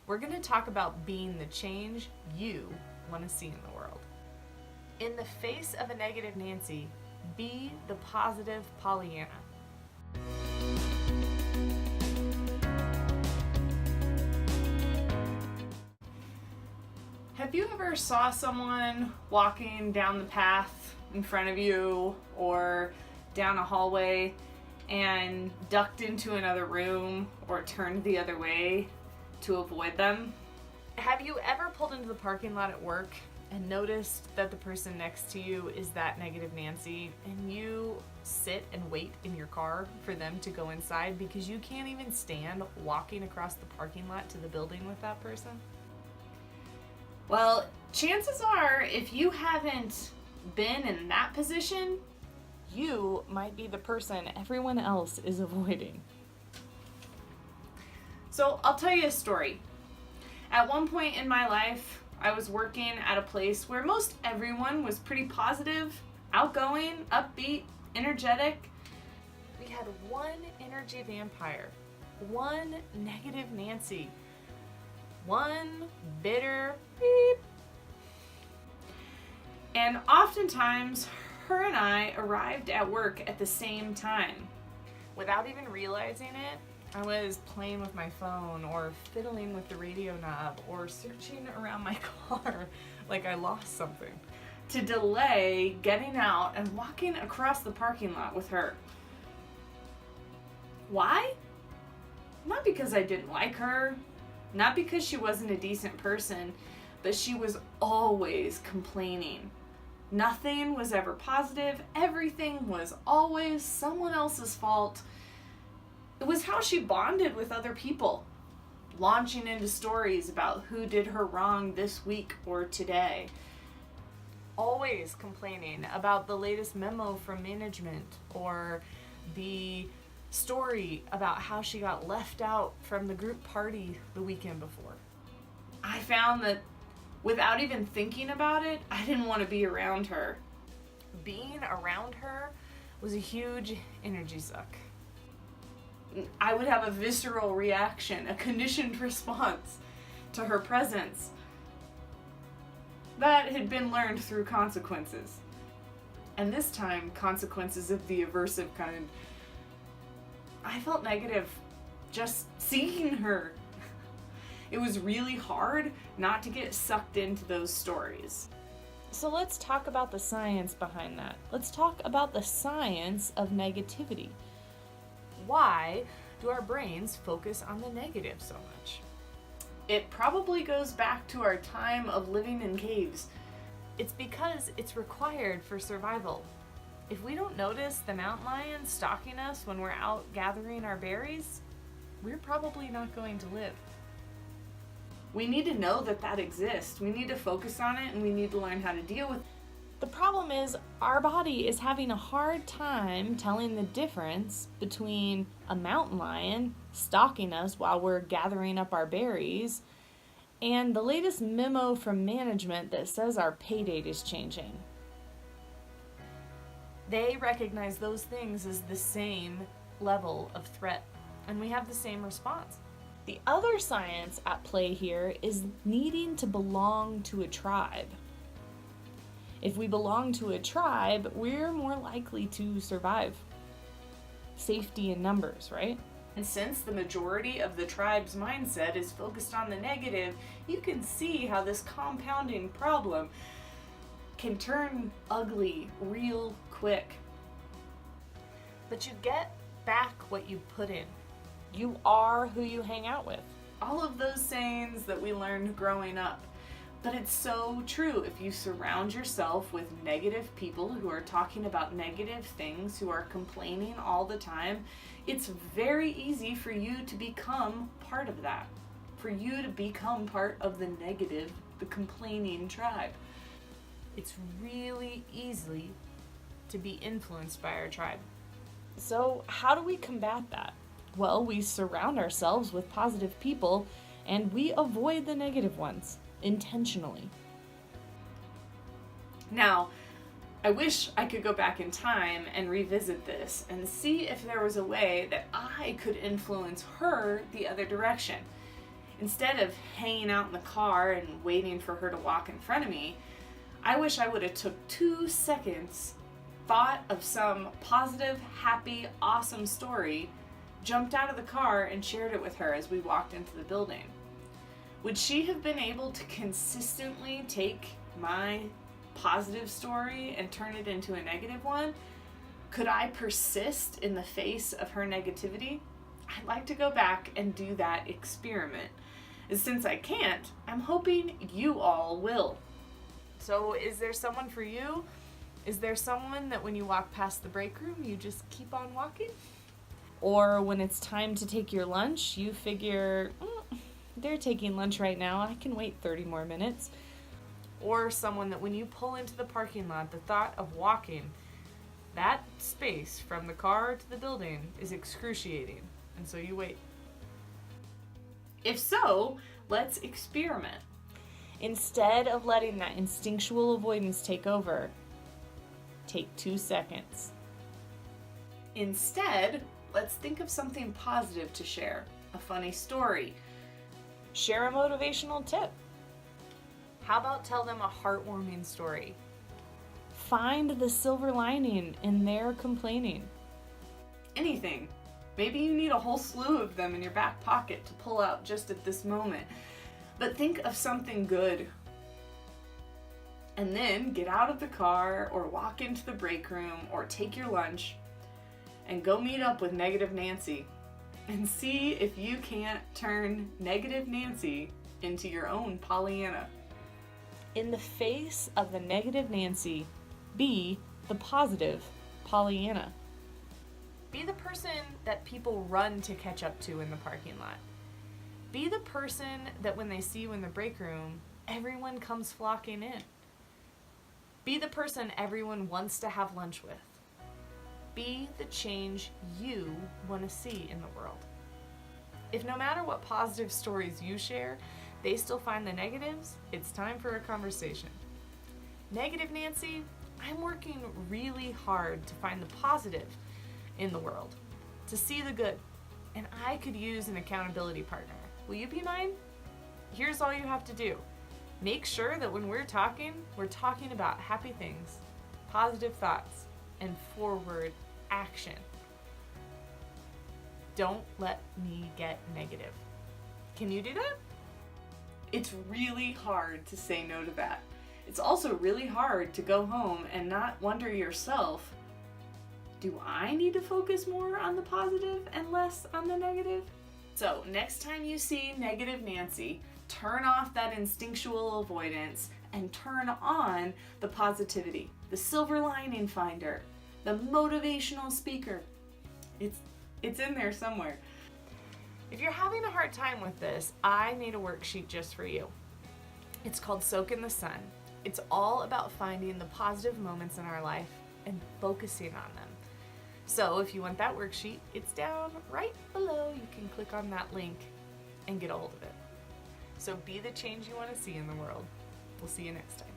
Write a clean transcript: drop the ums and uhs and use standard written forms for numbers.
we're going to talk about being the change you want to see in the world. In the face of a negative Nancy, be the positive Pollyanna. Have you ever saw someone walking down the path in front of you or down a hallway and ducked into another room or turned the other way to avoid them? Have you ever pulled into the parking lot at work and noticed that the person next to you is that negative Nancy and you sit and wait in your car for them to go inside because you can't even stand walking across the parking lot to the building with that person? Well, chances are, if you haven't been in that position, you might be the person everyone else is avoiding. So I'll tell you a story. At one point in my life, I was working at a place where most everyone was pretty positive, outgoing, upbeat, energetic. We had one energy vampire, one negative Nancy, one bitter beep. And oftentimes, her and I arrived at work at the same time. Without even realizing it, I was playing with my phone or fiddling with the radio knob or searching around my car like I lost something to delay getting out and walking across the parking lot with her. Why? Not because I didn't like her, not because she wasn't a decent person, but she was always complaining. Nothing was ever positive. Everything was always someone else's fault. It was how she bonded with other people, launching into stories about who did her wrong this week or today. Always complaining about the latest memo from management or the story about how she got left out from the group party the weekend before. I found that without even thinking about it, I didn't want to be around her. Being around her was a huge energy suck. I would have a visceral reaction, a conditioned response to her presence that had been learned through consequences. And this time, consequences of the aversive kind. I felt negative just seeing her. It was really hard not to get sucked into those stories. So let's talk about the science behind that. Let's talk about the science of negativity. Why do our brains focus on the negative so much? It probably goes back to our time of living in caves. It's because it's required for survival. If we don't notice the mountain lion stalking us when we're out gathering our berries, we're probably not going to live. We need to know that that exists. We need to focus on it and we need to learn how to deal with it. The problem is our body is having a hard time telling the difference between a mountain lion stalking us while we're gathering up our berries and the latest memo from management that says our pay date is changing. They recognize those things as the same level of threat, and we have the same response. The other science at play here is needing to belong to a tribe. If we belong to a tribe, we're more likely to survive. Safety in numbers, right? And since the majority of the tribe's mindset is focused on the negative, you can see how this compounding problem can turn ugly real quick. But you get back what you put in. You are who you hang out with. All of those sayings that we learned growing up. But it's so true. If you surround yourself with negative people who are talking about negative things, who are complaining all the time, it's very easy for you to become part of that. For you to become part of the negative, the complaining tribe. It's really easy to be influenced by our tribe. So how do we combat that? Well, we surround ourselves with positive people and we avoid the negative ones intentionally. Now, I wish I could go back in time and revisit this and see if there was a way that I could influence her the other direction. Instead of hanging out in the car and waiting for her to walk in front of me, I wish I would have took 2 seconds, thought of some positive, happy, awesome story, jumped out of the car and shared it with her as we walked into the building. Would she have been able to consistently take my positive story and turn it into a negative one? Could I persist in the face of her negativity? I'd like to go back and do that experiment. And since I can't, I'm hoping you all will. So is there someone for you? Is there someone that when you walk past the break room, you just keep on walking? Or when it's time to take your lunch, you figure, they're taking lunch right now, I can wait 30 more minutes. Or someone that when you pull into the parking lot, the thought of walking that space from the car to the building is excruciating, and so you wait. If so, let's experiment. Instead of letting that instinctual avoidance take over, take 2 seconds. Instead, let's think of something positive to share. A funny story. Share a motivational tip. How about tell them a heartwarming story? Find the silver lining in their complaining. Anything. Maybe you need a whole slew of them in your back pocket to pull out just at this moment. But think of something good. And then get out of the car or walk into the break room or take your lunch and go meet up with Negative Nancy and see if you can't turn Negative Nancy into your own Pollyanna. In the face of the negative Nancy, be the positive Pollyanna. Be the person that people run to catch up to in the parking lot. Be the person that when they see you in the break room, everyone comes flocking in. Be the person everyone wants to have lunch with. Be the change you want to see in the world. If no matter what positive stories you share, they still find the negatives, it's time for a conversation. Negative Nancy, I'm working really hard to find the positive in the world, to see the good, and I could use an accountability partner. Will you be mine? Here's all you have to do. Make sure that when we're talking about happy things, positive thoughts, and forward action. Don't let me get negative. Can you do that? It's really hard to say no to that. It's also really hard to go home and not wonder yourself, do I need to focus more on the positive and less on the negative? So next time you see Negative Nancy, turn off that instinctual avoidance and turn on the positivity, the silver lining finder, the motivational speaker. It's in there somewhere. If you're having a hard time with this, I made a worksheet just for you. It's called Soak in the Sun. It's all about finding the positive moments in our life and focusing on them. So if you want that worksheet, it's down right below. You can click on that link and get a hold of it. So be the change you want to see in the world. We'll see you next time.